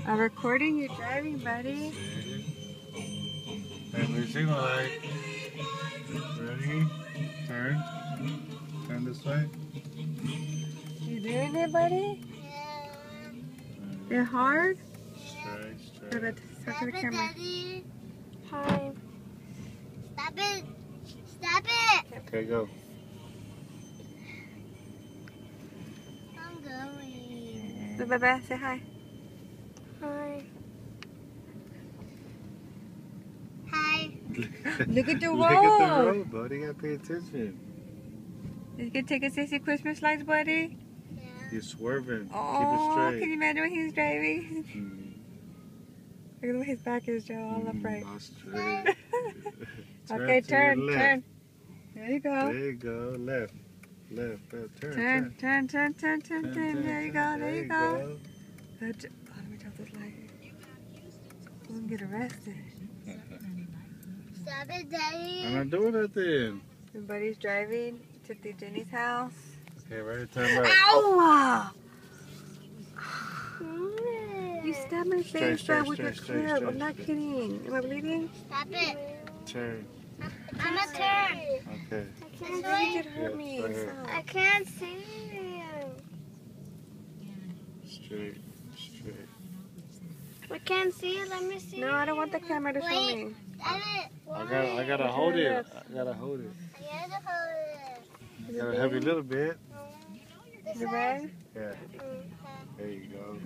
I'm recording you driving, buddy. Every signal light. Ready? Turn. Turn this way. You doing it, buddy? You're hard? Straight. Stop to the camera. Daddy. Hi. Stop it. Stop it. Okay, go. I'm going. So, Bebe, say hi. Hi. Hi. Look at the road. Look at the road, buddy. You gotta pay attention. You can take a 60 Christmas lights, buddy. Yeah. You're swerving. Oh, Keep it can straight. you imagine when he's driving? Mm. Look at the way his back is, Joe, all upright. All straight. Okay, to turn, your left. turn. There you go. There you go. Left. Turn. Turn. There you go, there you go. Good. Oh, let me drop this light. We'll get arrested. Stop it, Daddy. I'm not doing nothing. And Buddy's driving to the Jenny's house. Okay, ready? Turn right. Ow! You stabbed my face Straight, with your straight, clip. straight, I'm not straight. kidding. Am I bleeding? Stop it. Turn. I'm a turn. Okay. You could hurt me. right here. Stop. I can't see you. Straight. I can't see you. Let me see. No, I don't want the camera to show me. Stop it. I gotta hold it. I gotta hold it. I gotta hold it. I gotta help you a little bit. Is it red? Yeah. There you go.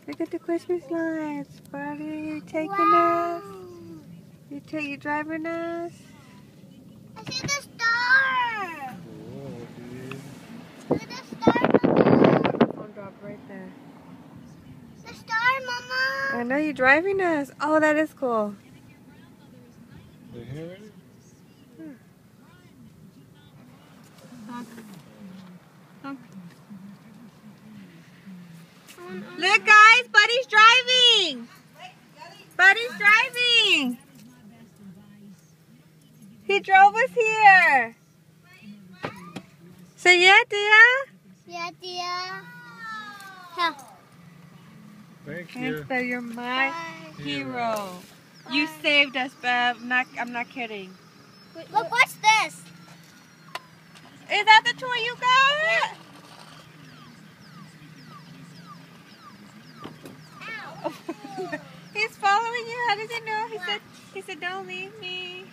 Look at the Christmas lights, buddy. You taking us? You driving us? I see the star. Whoa, dude. Look at the star, Mama. Phone drop right there. The star, Mama. I know you're driving us. Oh, that is cool. You hear it? Look, guys, Buddy's driving. Buddy's driving. He drove us here. Say yeah, Dia. Yeah, dear. Here. Thank you. Thanks, Bev. You're my hero. You saved us, Bev. I'm not kidding. Look, what's this? Is that the toy you got? He's following you. How does he know? He said, don't leave me.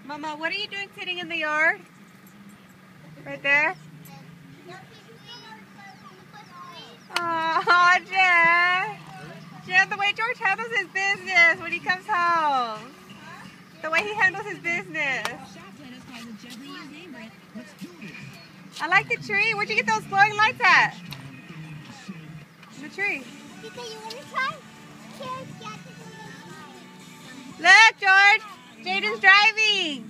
Mama, what are you doing sitting in the yard? Right there? Oh, Jeff. Jeff, the way George handles his business when he comes home. The way he handles his business. I like the tree. Where'd you get those glowing lights at? The tree. Okay, you want to try? Look, George. Jaden's driving.